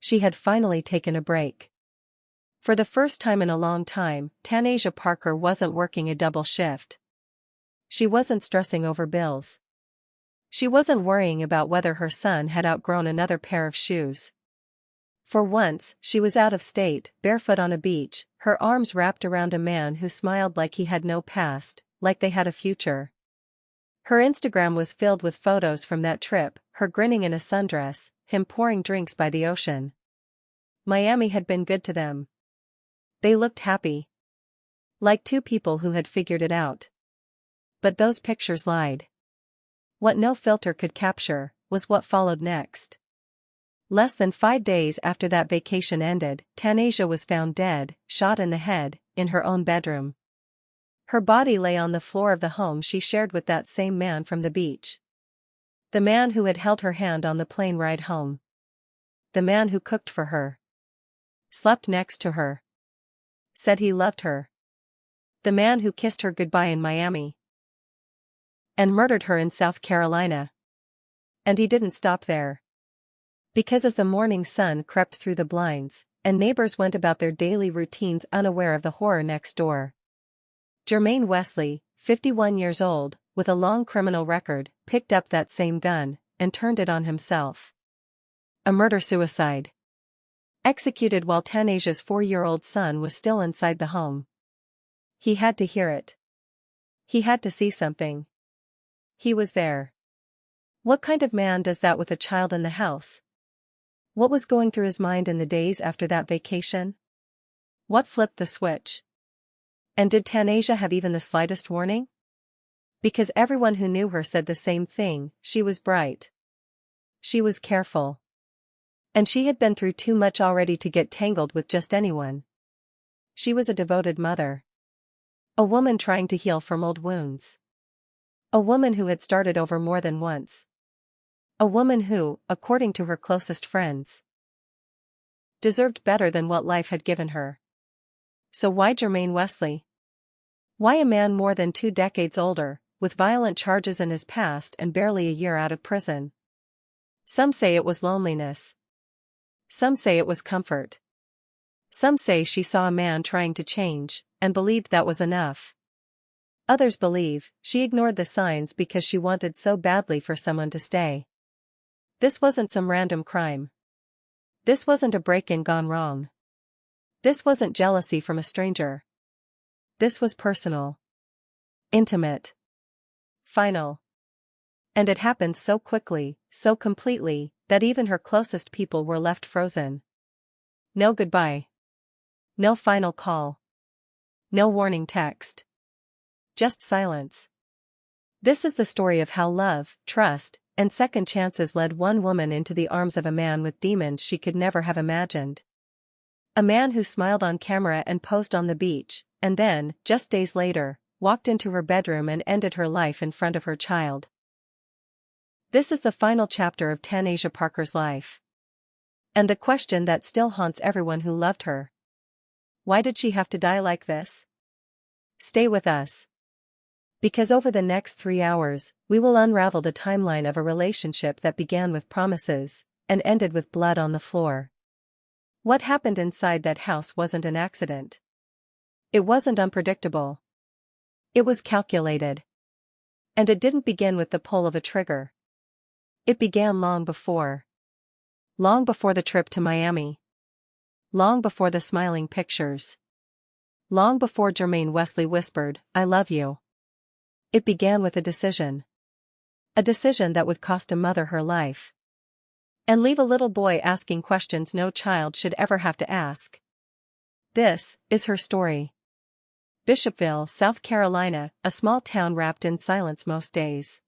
she had finally taken a break. For the first time in a long time, Tanasia Parker wasn't working a double shift. She wasn't stressing over bills. She wasn't worrying about whether her son had outgrown another pair of shoes. For once, she was out of state, barefoot on a beach, her arms wrapped around a man who smiled like he had no past, like they had a future. Her Instagram was filled with photos from that trip, her grinning in a sundress, him pouring drinks by the ocean. Miami had been good to them. They looked happy. Like two people who had figured it out. But those pictures lied. What no filter could capture, was what followed next. Less than 5 days after that vacation ended, Tanasia was found dead, shot in the head, in her own bedroom. Her body lay on the floor of the home she shared with that same man from the beach. The man who had held her hand on the plane ride home. The man who cooked for her. Slept next to her. Said he loved her. The man who kissed her goodbye in Miami. And murdered her in South Carolina. And he didn't stop there. Because as the morning sun crept through the blinds, and neighbors went about their daily routines unaware of the horror next door, Jermaine Wesley, 51 years old, with a long criminal record, picked up that same gun, and turned it on himself. A murder-suicide. Executed while Tanasia's 4-year-old son was still inside the home. He had to hear it. He had to see something. He was there. What kind of man does that with a child in the house? What was going through his mind in the days after that vacation? What flipped the switch? And did Tanasia have even the slightest warning? Because everyone who knew her said the same thing, she was bright. She was careful. And she had been through too much already to get tangled with just anyone. She was a devoted mother. A woman trying to heal from old wounds. A woman who had started over more than once. A woman who, according to her closest friends, deserved better than what life had given her. So why Jermaine Wesley? Why a man more than 2 decades older, with violent charges in his past and barely a year out of prison? Some say it was loneliness. Some say it was comfort. Some say she saw a man trying to change, and believed that was enough. Others believe she ignored the signs because she wanted so badly for someone to stay. This wasn't some random crime. This wasn't a break-in gone wrong. This wasn't jealousy from a stranger. This was personal. Intimate. Final. And it happened so quickly, so completely, that even her closest people were left frozen. No goodbye. No final call. No warning text. Just silence. This is the story of how love, trust, and second chances led one woman into the arms of a man with demons she could never have imagined. A man who smiled on camera and posed on the beach, and then, just days later, walked into her bedroom and ended her life in front of her child. This is the final chapter of Tanasia Parker's life. And the question that still haunts everyone who loved her. Why did she have to die like this? Stay with us. Because over the next 3 hours, we will unravel the timeline of a relationship that began with promises, and ended with blood on the floor. What happened inside that house wasn't an accident. It wasn't unpredictable. It was calculated. And it didn't begin with the pull of a trigger. It began long before. Long before the trip to Miami. Long before the smiling pictures. Long before Jermaine Wesley whispered, "I love you." It began with a decision. A decision that would cost a mother her life. And leave a little boy asking questions no child should ever have to ask. This is her story. Bishopville, South Carolina, a small town wrapped in silence most days.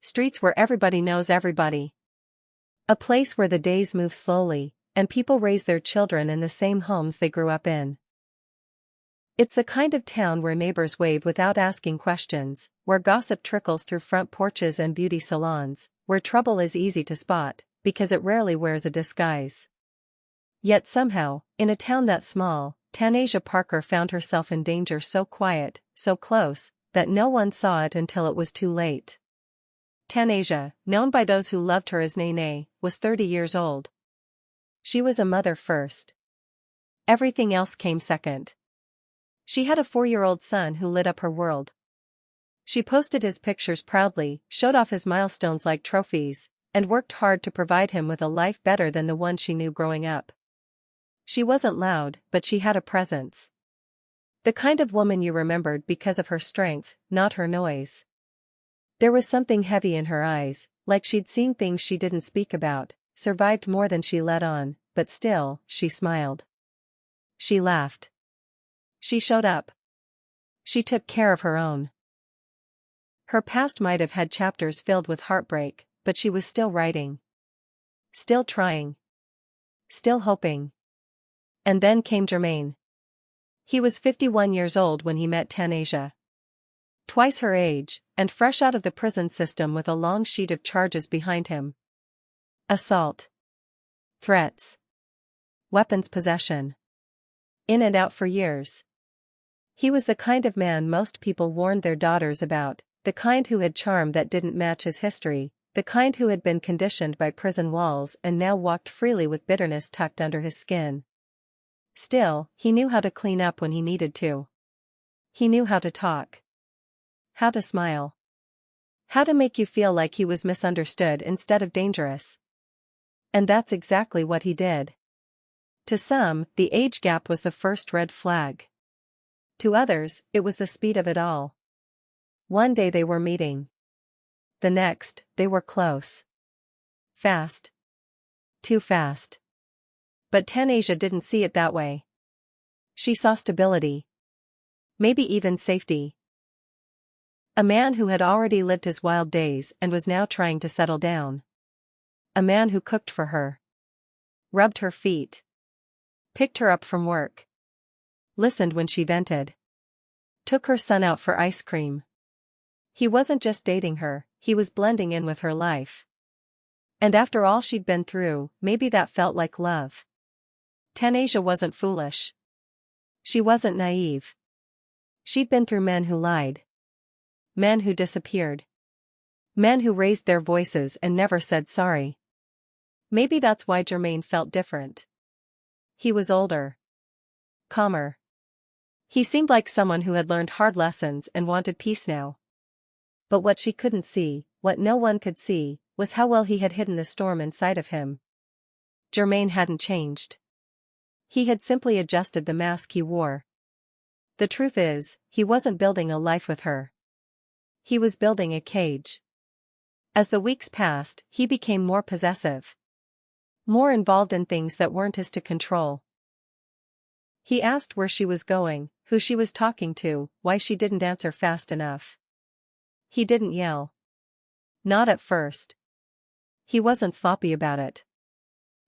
Streets where everybody knows everybody. A place where the days move slowly, and people raise their children in the same homes they grew up in. It's the kind of town where neighbors wave without asking questions, where gossip trickles through front porches and beauty salons, where trouble is easy to spot, because it rarely wears a disguise. Yet somehow, in a town that small, Tanasia Parker found herself in danger so quiet, so close, that no one saw it until it was too late. Tanasia, known by those who loved her as Nene, was 30 years old. She was a mother first. Everything else came second. She had a 4-year-old son who lit up her world. She posted his pictures proudly, showed off his milestones like trophies, and worked hard to provide him with a life better than the one she knew growing up. She wasn't loud, but she had a presence. The kind of woman you remembered because of her strength, not her noise. There was something heavy in her eyes, like she'd seen things she didn't speak about, survived more than she let on, but still, she smiled. She laughed. She showed up. She took care of her own. Her past might have had chapters filled with heartbreak, but she was still writing. Still trying. Still hoping. And then came Jermaine. He was 51 years old when he met Tanasia. Twice her age, and fresh out of the prison system with a long sheet of charges behind him. Assault. Threats. Weapons possession. In and out for years. He was the kind of man most people warned their daughters about, the kind who had charm that didn't match his history, the kind who had been conditioned by prison walls and now walked freely with bitterness tucked under his skin. Still, he knew how to clean up when he needed to. He knew how to talk. How to smile. How to make you feel like he was misunderstood instead of dangerous. And that's exactly what he did. To some, the age gap was the first red flag. To others, it was the speed of it all. One day they were meeting. The next, they were close. Fast. Too fast. But Tanasia didn't see it that way. She saw stability. Maybe even safety. A man who had already lived his wild days and was now trying to settle down. A man who cooked for her. Rubbed her feet. Picked her up from work. Listened when she vented. Took her son out for ice cream. He wasn't just dating her, he was blending in with her life. And after all she'd been through, maybe that felt like love. Tanasia wasn't foolish. She wasn't naive. She'd been through men who lied. Men who disappeared. Men who raised their voices and never said sorry. Maybe that's why Jermaine felt different. He was older. Calmer. He seemed like someone who had learned hard lessons and wanted peace now. But what she couldn't see, what no one could see, was how well he had hidden the storm inside of him. Jermaine hadn't changed. He had simply adjusted the mask he wore. The truth is, he wasn't building a life with her. He was building a cage. As the weeks passed, he became more possessive. More involved in things that weren't his to control. He asked where she was going, who she was talking to, why she didn't answer fast enough. He didn't yell. Not at first. He wasn't sloppy about it.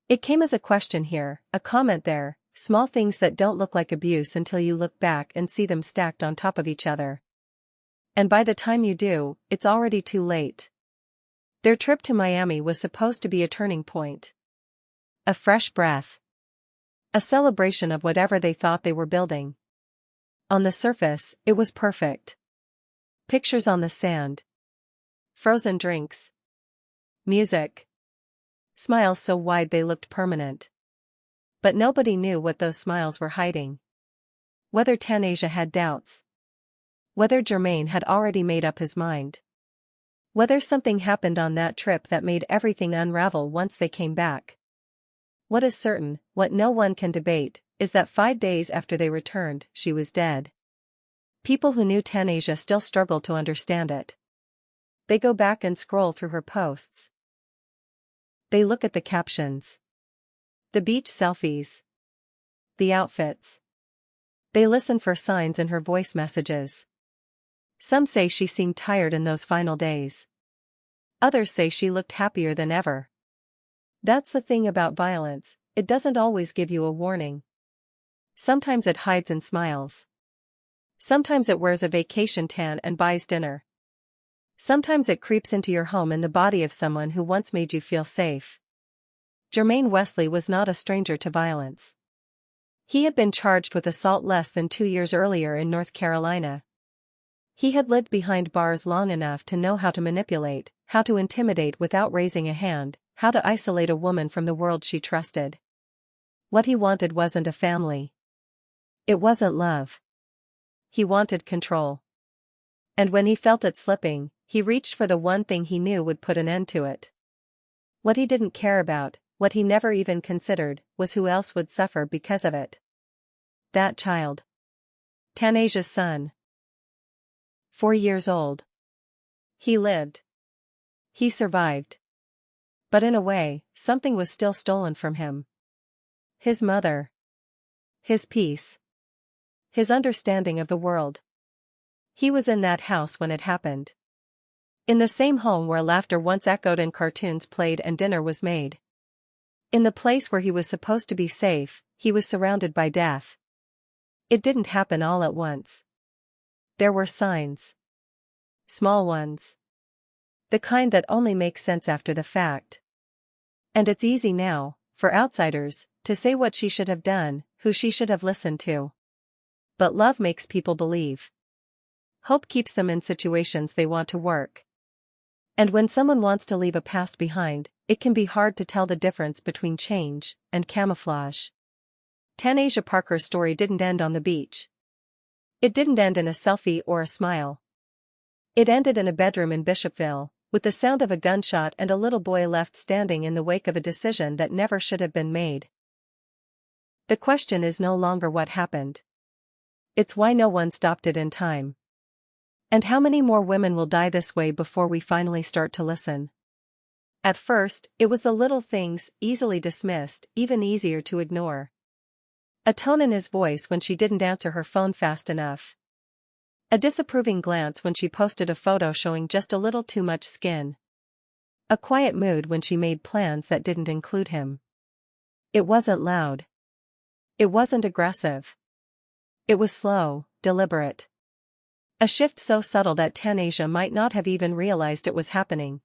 It came as a question here, a comment there, small things that don't look like abuse until you look back and see them stacked on top of each other. And by the time you do, it's already too late. Their trip to Miami was supposed to be a turning point. A fresh breath. A celebration of whatever they thought they were building. On the surface, it was perfect. Pictures on the sand. Frozen drinks. Music. Smiles so wide they looked permanent. But nobody knew what those smiles were hiding. Whether Tanasia had doubts. Whether Jermaine had already made up his mind. Whether something happened on that trip that made everything unravel once they came back. What is certain, what no one can debate, is that 5 days after they returned, she was dead. People who knew Tanasia still struggle to understand it. They go back and scroll through her posts. They look at the captions. The beach selfies. The outfits. They listen for signs in her voice messages. Some say she seemed tired in those final days. Others say she looked happier than ever. That's the thing about violence, it doesn't always give you a warning. Sometimes it hides in smiles. Sometimes it wears a vacation tan and buys dinner. Sometimes it creeps into your home in the body of someone who once made you feel safe. Jermaine Wesley was not a stranger to violence. He had been charged with assault less than 2 years earlier in North Carolina. He had lived behind bars long enough to know how to manipulate, how to intimidate without raising a hand, how to isolate a woman from the world she trusted. What he wanted wasn't a family. It wasn't love. He wanted control. And when he felt it slipping, he reached for the one thing he knew would put an end to it. What he didn't care about, what he never even considered, was who else would suffer because of it. That child. Tanasia's son. 4 years old. He lived. He survived. But in a way, something was still stolen from him. His mother. His peace. His understanding of the world. He was in that house when it happened. In the same home where laughter once echoed and cartoons played and dinner was made. In the place where he was supposed to be safe, he was surrounded by death. It didn't happen all at once. There were signs. Small ones. The kind that only make sense after the fact. And it's easy now, for outsiders, to say what she should have done, who she should have listened to. But love makes people believe. Hope keeps them in situations they want to work. And when someone wants to leave a past behind, it can be hard to tell the difference between change and camouflage. Tanasia Parker's story didn't end on the beach. It didn't end in a selfie or a smile. It ended in a bedroom in Bishopville, with the sound of a gunshot and a little boy left standing in the wake of a decision that never should have been made. The question is no longer what happened. It's why no one stopped it in time. And how many more women will die this way before we finally start to listen? At first, it was the little things, easily dismissed, even easier to ignore. A tone in his voice when she didn't answer her phone fast enough. A disapproving glance when she posted a photo showing just a little too much skin. A quiet mood when she made plans that didn't include him. It wasn't loud. It wasn't aggressive. It was slow, deliberate. A shift so subtle that Tanasia might not have even realized it was happening.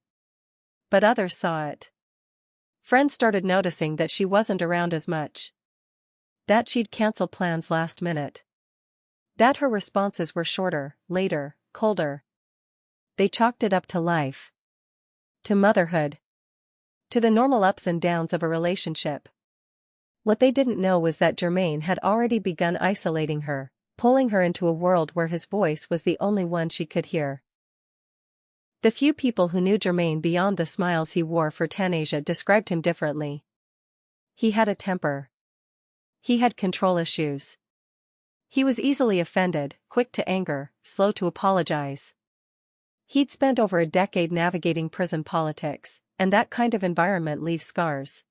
But others saw it. Friends started noticing that she wasn't around as much. That she'd cancel plans last minute. That her responses were shorter, later, colder. They chalked it up to life. To motherhood. To the normal ups and downs of a relationship. What they didn't know was that Jermaine had already begun isolating her, pulling her into a world where his voice was the only one she could hear. The few people who knew Jermaine beyond the smiles he wore for Tanasia described him differently. He had a temper. He had control issues. He was easily offended, quick to anger, slow to apologize. He'd spent over a decade navigating prison politics, and that kind of environment leaves scars.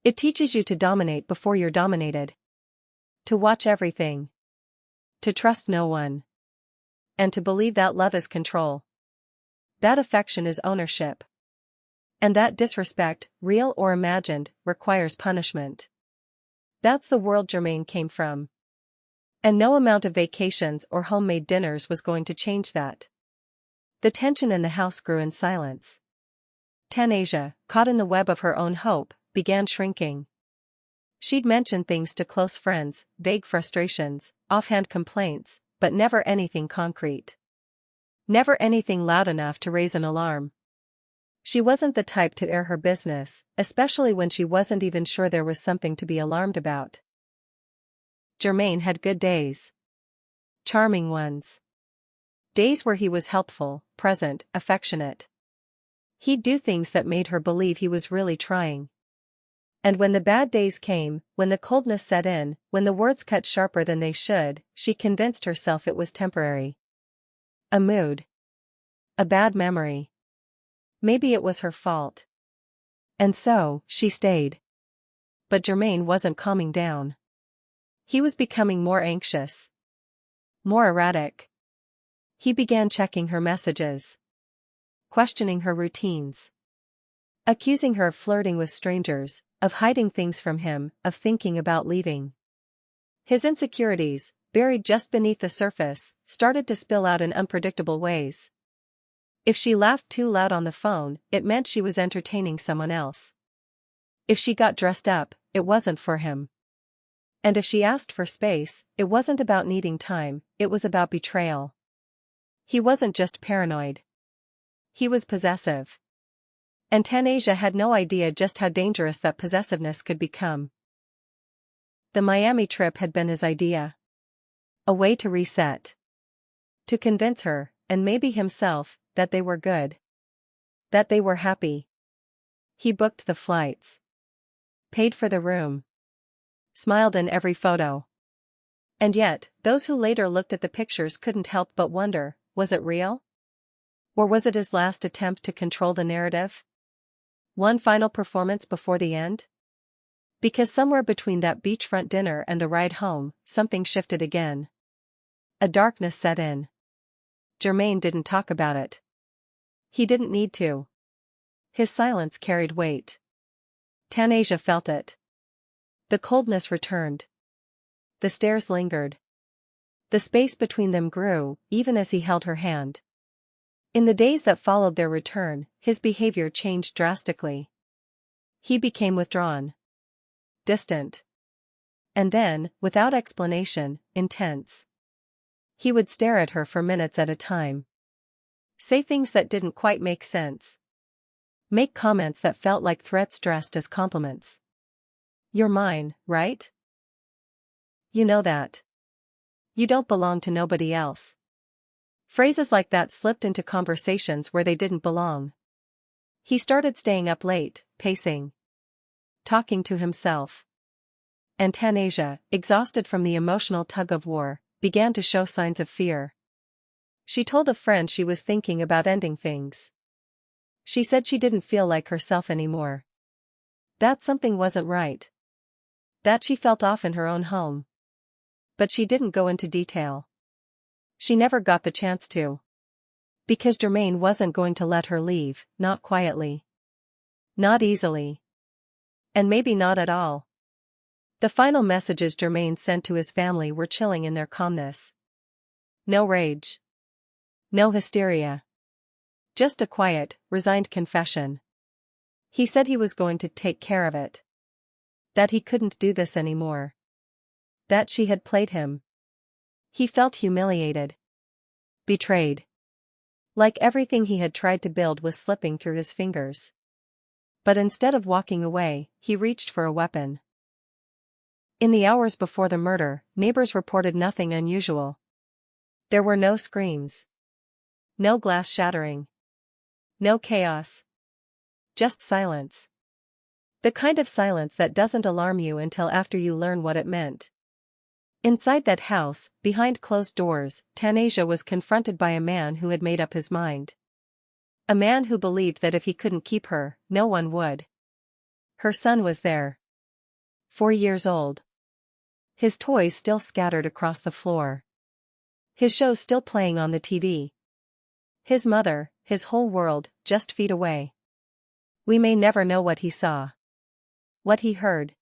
It teaches you to dominate before you're dominated. To watch everything. To trust no one. And to believe that love is control. That affection is ownership. And that disrespect, real or imagined, requires punishment. That's the world Jermaine came from. And no amount of vacations or homemade dinners was going to change that. The tension in the house grew in silence. Tanasia, caught in the web of her own hope, began shrinking. She'd mentioned things to close friends, vague frustrations, offhand complaints, but never anything concrete. Never anything loud enough to raise an alarm. She wasn't the type to air her business, especially when she wasn't even sure there was something to be alarmed about. Jermaine had good days. Charming ones. Days where he was helpful, present, affectionate. He'd do things that made her believe he was really trying. And when the bad days came, when the coldness set in, when the words cut sharper than they should, she convinced herself it was temporary. A mood. A bad memory. Maybe it was her fault. And so, she stayed. But Jermaine wasn't calming down. He was becoming more anxious. More erratic. He began checking her messages. Questioning her routines. Accusing her of flirting with strangers, of hiding things from him, of thinking about leaving. His insecurities, buried just beneath the surface, started to spill out in unpredictable ways. If she laughed too loud on the phone, it meant she was entertaining someone else. If she got dressed up, it wasn't for him. And if she asked for space, it wasn't about needing time, it was about betrayal. He wasn't just paranoid. He was possessive. And Tanasia had no idea just how dangerous that possessiveness could become. The Miami trip had been his idea. A way to reset. To convince her, and maybe himself, that they were good. That they were happy. He booked the flights. Paid for the room. Smiled in every photo. And yet, those who later looked at the pictures couldn't help but wonder, was it real? Or was it his last attempt to control the narrative? One final performance before the end? Because somewhere between that beachfront dinner and the ride home, something shifted again. A darkness set in. Jermaine didn't talk about it. He didn't need to. His silence carried weight. Tanasia felt it. The coldness returned. The stares lingered. The space between them grew, even as he held her hand. In the days that followed their return, his behavior changed drastically. He became withdrawn. Distant. And then, without explanation, intense. He would stare at her for minutes at a time. Say things that didn't quite make sense. Make comments that felt like threats dressed as compliments. "You're mine, right? You know that. You don't belong to nobody else." Phrases like that slipped into conversations where they didn't belong. He started staying up late, pacing. Talking to himself. And Tanasia, exhausted from the emotional tug-of-war, began to show signs of fear. She told a friend she was thinking about ending things. She said she didn't feel like herself anymore. That something wasn't right. That she felt off in her own home. But she didn't go into detail. She never got the chance to. Because Jermaine wasn't going to let her leave, not quietly. Not easily. And maybe not at all. The final messages Jermaine sent to his family were chilling in their calmness. No rage. No hysteria. Just a quiet, resigned confession. He said he was going to take care of it. That he couldn't do this anymore. That she had played him. He felt humiliated. Betrayed. Like everything he had tried to build was slipping through his fingers. But instead of walking away, he reached for a weapon. In the hours before the murder, neighbors reported nothing unusual. There were no screams. No glass shattering. No chaos. Just silence. The kind of silence that doesn't alarm you until after you learn what it meant. Inside that house, behind closed doors, Tanasia was confronted by a man who had made up his mind. A man who believed that if he couldn't keep her, no one would. Her son was there. 4 years old. His toys still scattered across the floor. His shows still playing on the TV. His mother, his whole world, just feet away. We may never know what he saw. What he heard.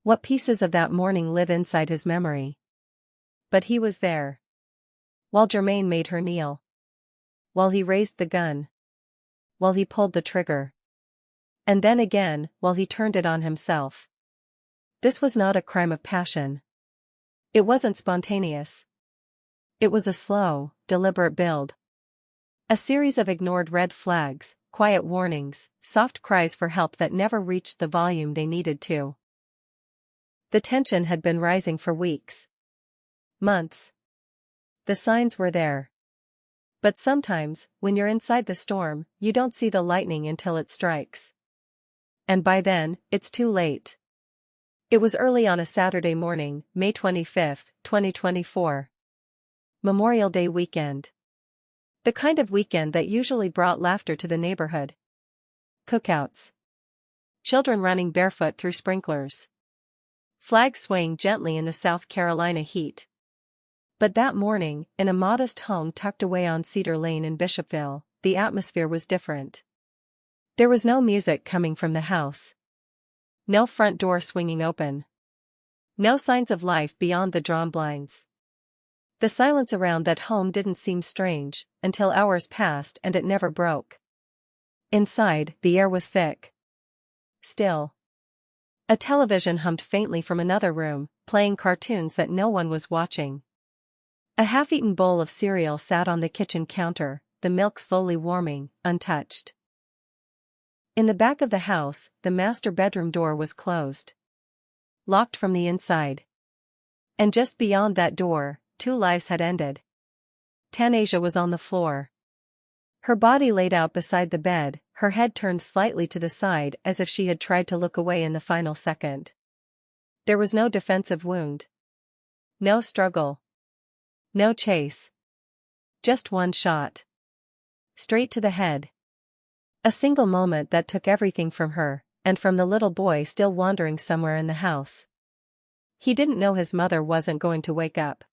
What pieces of that morning live inside his memory. But he was there. While Jermaine made her kneel. While he raised the gun. While he pulled the trigger. And then again, while he turned it on himself. This was not a crime of passion. It wasn't spontaneous. It was a slow, deliberate build. A series of ignored red flags, quiet warnings, soft cries for help that never reached the volume they needed to. The tension had been rising for weeks. Months. The signs were there. But sometimes, when you're inside the storm, you don't see the lightning until it strikes. And by then, it's too late. It was early on a Saturday morning, May 25, 2024. Memorial Day weekend. The kind of weekend that usually brought laughter to the neighborhood. Cookouts. Children running barefoot through sprinklers. Flags swaying gently in the South Carolina heat. But that morning, in a modest home tucked away on Cedar Lane in Bishopville, the atmosphere was different. There was no music coming from the house. No front door swinging open. No signs of life beyond the drawn blinds. The silence around that home didn't seem strange, until hours passed and it never broke. Inside, the air was thick. Still. A television hummed faintly from another room, playing cartoons that no one was watching. A half-eaten bowl of cereal sat on the kitchen counter, the milk slowly warming, untouched. In the back of the house, the master bedroom door was closed. locked from the inside. And just beyond that door, 2 lives had ended. Tanasia was on the floor. Her body laid out beside the bed, her head turned slightly to the side as if she had tried to look away in the final second. There was no defensive wound. No struggle. No chase. Just one shot. Straight to the head. A single moment that took everything from her, and from the little boy still wandering somewhere in the house. He didn't know his mother wasn't going to wake up.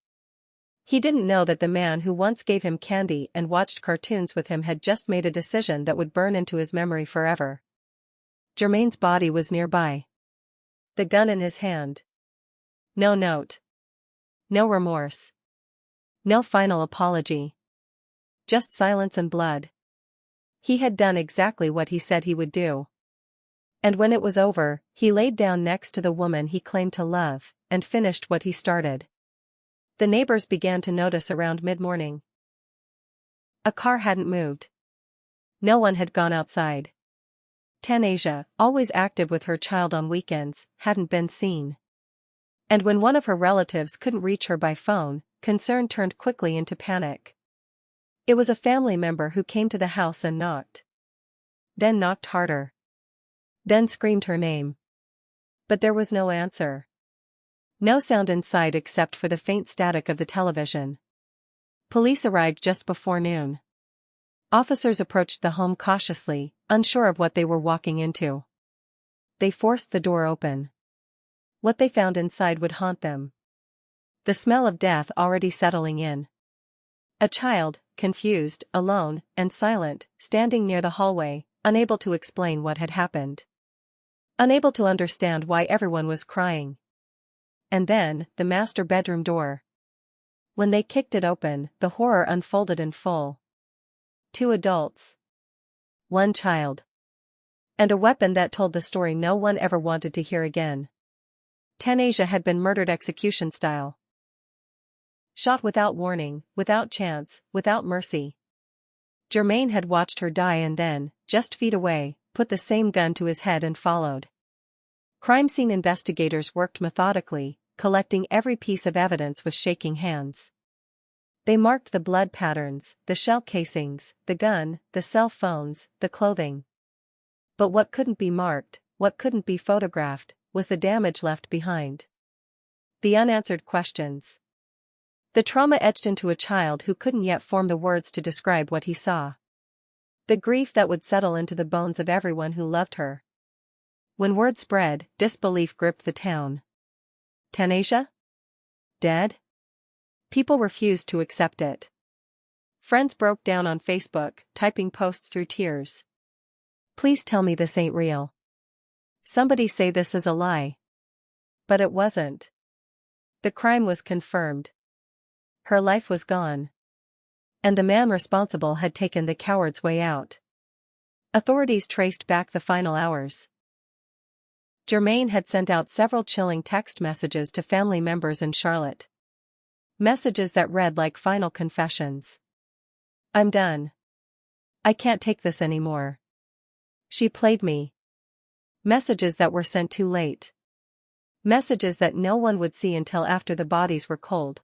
He didn't know that the man who once gave him candy and watched cartoons with him had just made a decision that would burn into his memory forever. Jermaine's body was nearby. The gun in his hand. No note. No remorse. No final apology. Just silence and blood. He had done exactly what he said he would do. And when it was over, he laid down next to the woman he claimed to love, and finished what he started. The neighbors began to notice around mid-morning. A car hadn't moved. No one had gone outside. Tanasia, always active with her child on weekends, hadn't been seen. And when one of her relatives couldn't reach her by phone, concern turned quickly into panic. It was a family member who came to the house and knocked. Then knocked harder. Then screamed her name. But there was no answer. No sound inside except for the faint static of the television. Police arrived just before noon. Officers approached the home cautiously, unsure of what they were walking into. They forced the door open. What they found inside would haunt them. The smell of death already settling in. A child, confused, alone, and silent, standing near the hallway, unable to explain what had happened. Unable to understand why everyone was crying. And then, the master bedroom door. When they kicked it open, the horror unfolded in full. 2 adults. 1 child. And a weapon that told the story no one ever wanted to hear again. Tanasia had been murdered execution style. Shot without warning, without chance, without mercy. Jermaine had watched her die and then, just feet away, put the same gun to his head and followed. Crime scene investigators worked methodically, collecting every piece of evidence with shaking hands. They marked the blood patterns, the shell casings, the gun, the cell phones, the clothing. But what couldn't be marked, what couldn't be photographed, was the damage left behind. The unanswered questions. The trauma etched into a child who couldn't yet form the words to describe what he saw. The grief that would settle into the bones of everyone who loved her. When word spread, disbelief gripped the town. Tanasia? Dead? People refused to accept it. Friends broke down on Facebook, typing posts through tears. Please tell me this ain't real. Somebody say this is a lie. But it wasn't. The crime was confirmed. Her life was gone. And the man responsible had taken the coward's way out. Authorities traced back the final hours. Jermaine had sent out several chilling text messages to family members in Charlotte. Messages that read like final confessions. I'm done. I can't take this anymore. She played me. Messages that were sent too late. Messages that no one would see until after the bodies were cold.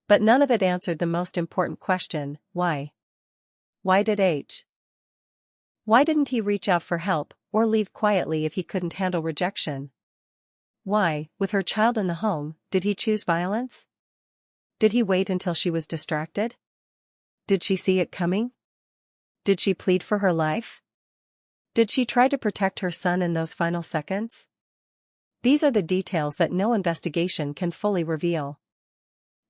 But none of it answered the most important question, why? Why did H? Why didn't he reach out for help, or leave quietly if he couldn't handle rejection? Why, with her child in the home, did he choose violence? Did he wait until she was distracted? Did she see it coming? Did she plead for her life? Did she try to protect her son in those final seconds? These are the details that no investigation can fully reveal.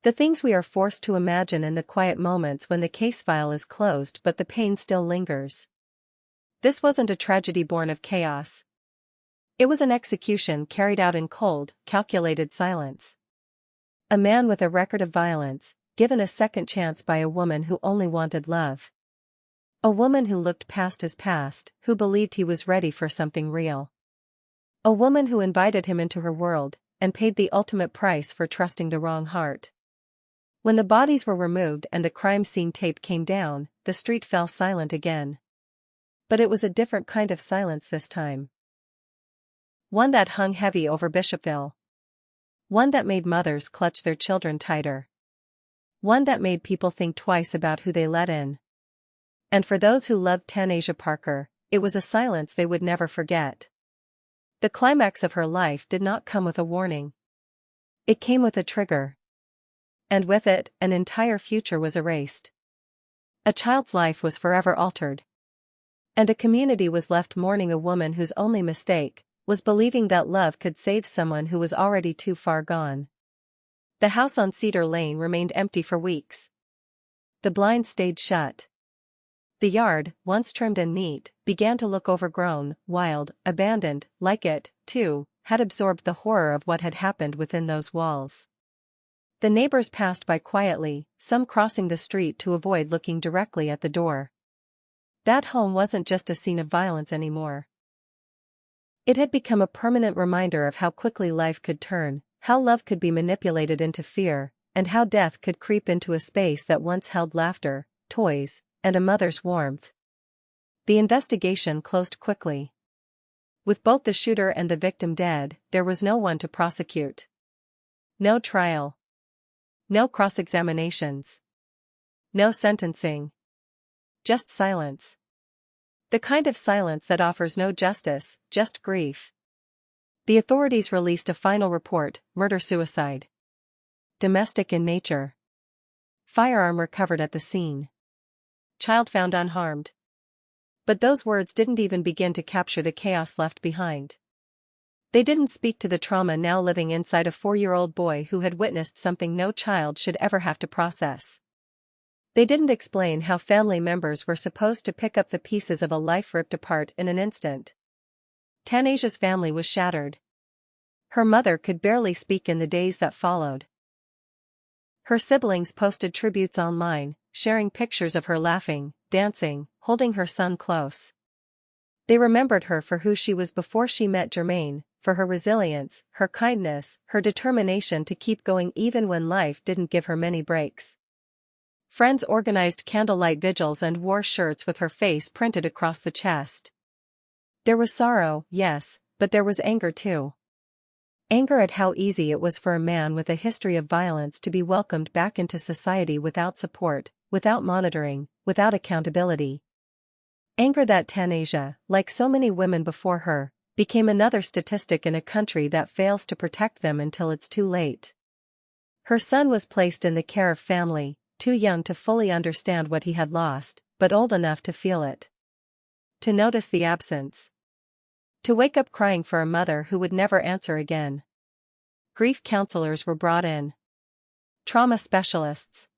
The things we are forced to imagine in the quiet moments when the case file is closed but the pain still lingers. This wasn't a tragedy born of chaos. It was an execution carried out in cold, calculated silence. A man with a record of violence, given a second chance by a woman who only wanted love. A woman who looked past his past, who believed he was ready for something real. A woman who invited him into her world, and paid the ultimate price for trusting the wrong heart. When the bodies were removed and the crime scene tape came down, the street fell silent again. But it was a different kind of silence this time. One that hung heavy over Bishopville. One that made mothers clutch their children tighter. One that made people think twice about who they let in. And for those who loved Tanasia Parker, it was a silence they would never forget. The climax of her life did not come with a warning. It came with a trigger. And with it, an entire future was erased. A child's life was forever altered. And a community was left mourning a woman whose only mistake was believing that love could save someone who was already too far gone. The house on Cedar Lane remained empty for weeks. The blinds stayed shut. The yard, once trimmed and neat, began to look overgrown, wild, abandoned, like it, too, had absorbed the horror of what had happened within those walls. The neighbors passed by quietly, some crossing the street to avoid looking directly at the door. That home wasn't just a scene of violence anymore. It had become a permanent reminder of how quickly life could turn, how love could be manipulated into fear, and how death could creep into a space that once held laughter, toys, and a mother's warmth. The investigation closed quickly. With both the shooter and the victim dead, there was no one to prosecute. No trial. No cross-examinations. No sentencing. Just silence. The kind of silence that offers no justice, just grief. The authorities released a final report: murder-suicide. Domestic in nature. Firearm recovered at the scene. Child found unharmed. But those words didn't even begin to capture the chaos left behind. They didn't speak to the trauma now living inside a 4-year-old boy who had witnessed something no child should ever have to process. They didn't explain how family members were supposed to pick up the pieces of a life ripped apart in an instant. Tanasia's family was shattered. Her mother could barely speak in the days that followed. Her siblings posted tributes online, sharing pictures of her laughing, dancing, holding her son close. They remembered her for who she was before she met Jermaine, for her resilience, her kindness, her determination to keep going even when life didn't give her many breaks. Friends organized candlelight vigils and wore shirts with her face printed across the chest. There was sorrow, yes, but there was anger too. Anger at how easy it was for a man with a history of violence to be welcomed back into society without support, without monitoring, without accountability. Anger that Tanasia, like so many women before her, became another statistic in a country that fails to protect them until it's too late. Her son was placed in the care of family, too young to fully understand what he had lost, but old enough to feel it. To notice the absence. To wake up crying for a mother who would never answer again. Grief counselors were brought in. Trauma specialists.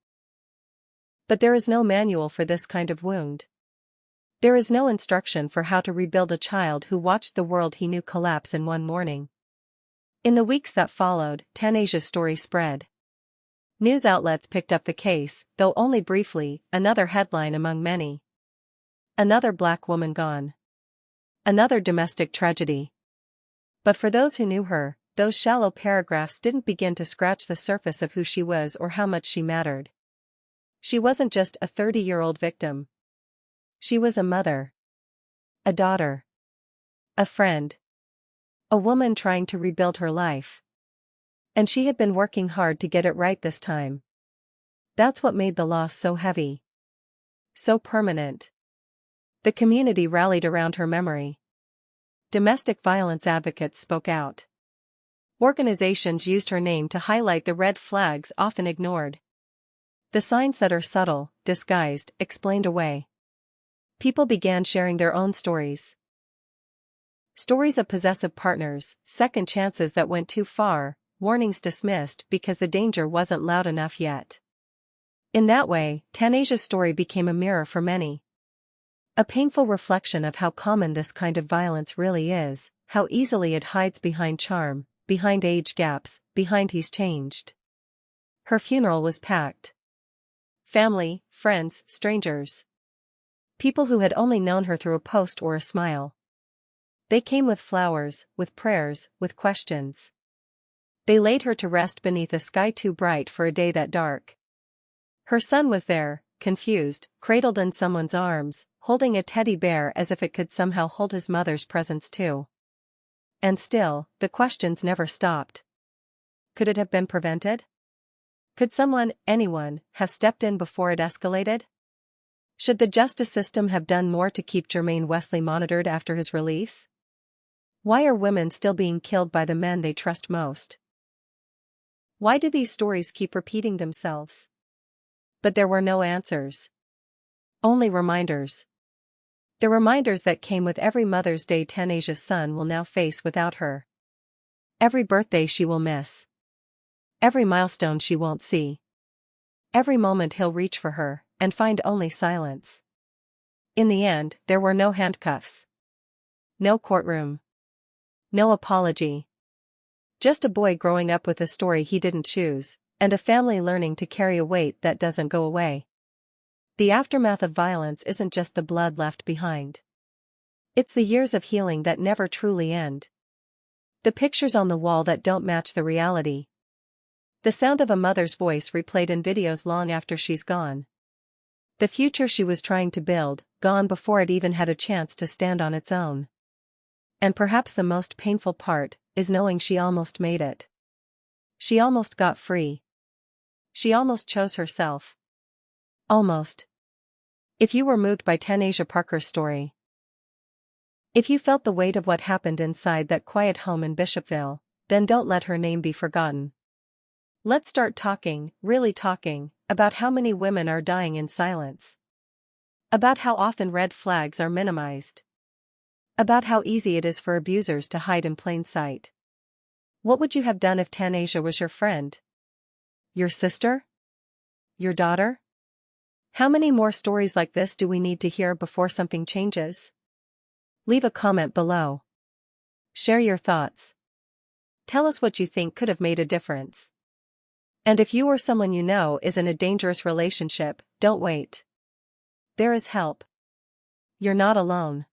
But there is no manual for this kind of wound. There is no instruction for how to rebuild a child who watched the world he knew collapse in one morning. In the weeks that followed, Tanasia's story spread. News outlets picked up the case, though only briefly, another headline among many. Another black woman gone. Another domestic tragedy. But for those who knew her, those shallow paragraphs didn't begin to scratch the surface of who she was or how much she mattered. She wasn't just a 30-year-old victim. She was a mother. A daughter. A friend. A woman trying to rebuild her life. And she had been working hard to get it right this time. That's what made the loss so heavy. So permanent. The community rallied around her memory. Domestic violence advocates spoke out. Organizations used her name to highlight the red flags often ignored. The signs that are subtle, disguised, explained away. People began sharing their own stories. Stories of possessive partners, second chances that went too far, warnings dismissed because the danger wasn't loud enough yet. In that way, Tanasia's story became a mirror for many. A painful reflection of how common this kind of violence really is, how easily it hides behind charm, behind age gaps, behind "he's changed." Her funeral was packed. Family, friends, strangers. People who had only known her through a post or a smile. They came with flowers, with prayers, with questions. They laid her to rest beneath a sky too bright for a day that dark. Her son was there, confused, cradled in someone's arms, holding a teddy bear as if it could somehow hold his mother's presence too. And still, the questions never stopped. Could it have been prevented? Could someone, anyone, have stepped in before it escalated? Should the justice system have done more to keep Jermaine Wesley monitored after his release? Why are women still being killed by the men they trust most? Why do these stories keep repeating themselves? But there were no answers. Only reminders. The reminders that came with every Mother's Day Tanasia's son will now face without her. Every birthday she will miss. Every milestone she won't see. Every moment he'll reach for her, and find only silence. In the end, there were no handcuffs. No courtroom. No apology. Just a boy growing up with a story he didn't choose, and a family learning to carry a weight that doesn't go away. The aftermath of violence isn't just the blood left behind. It's the years of healing that never truly end. The pictures on the wall that don't match the reality. The sound of a mother's voice replayed in videos long after she's gone. The future she was trying to build, gone before it even had a chance to stand on its own. And perhaps the most painful part is knowing she almost made it. She almost got free. She almost chose herself. Almost. If you were moved by Tanasia Parker's story, if you felt the weight of what happened inside that quiet home in Bishopville, then don't let her name be forgotten. Let's start talking, really talking, about how many women are dying in silence. About how often red flags are minimized. About how easy it is for abusers to hide in plain sight. What would you have done if Tanasia was your friend? Your sister? Your daughter? How many more stories like this do we need to hear before something changes? Leave a comment below. Share your thoughts. Tell us what you think could have made a difference. And if you or someone you know is in a dangerous relationship, don't wait. There is help. You're not alone.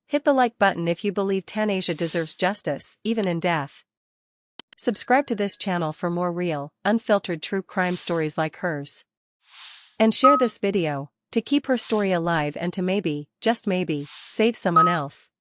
Hit the like button if you believe Tanasia deserves justice, even in death. Subscribe to this channel for more real, unfiltered true crime stories like hers. And share this video, to keep her story alive and to maybe, just maybe, save someone else.